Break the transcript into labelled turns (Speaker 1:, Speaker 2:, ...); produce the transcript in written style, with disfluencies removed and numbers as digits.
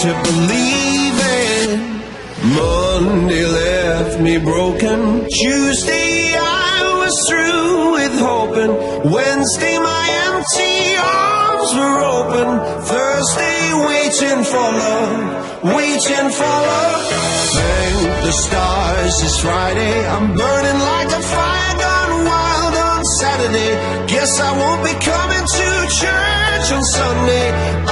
Speaker 1: to believe in. Monday left me broken. Tuesday I was through with hoping. Wednesday my empty arms were open. Thursday waiting for love, waiting for love. Thank the stars it's Friday. I'm burning like a fire gone wild on Saturday. Guess I won't be coming to church on Sunday.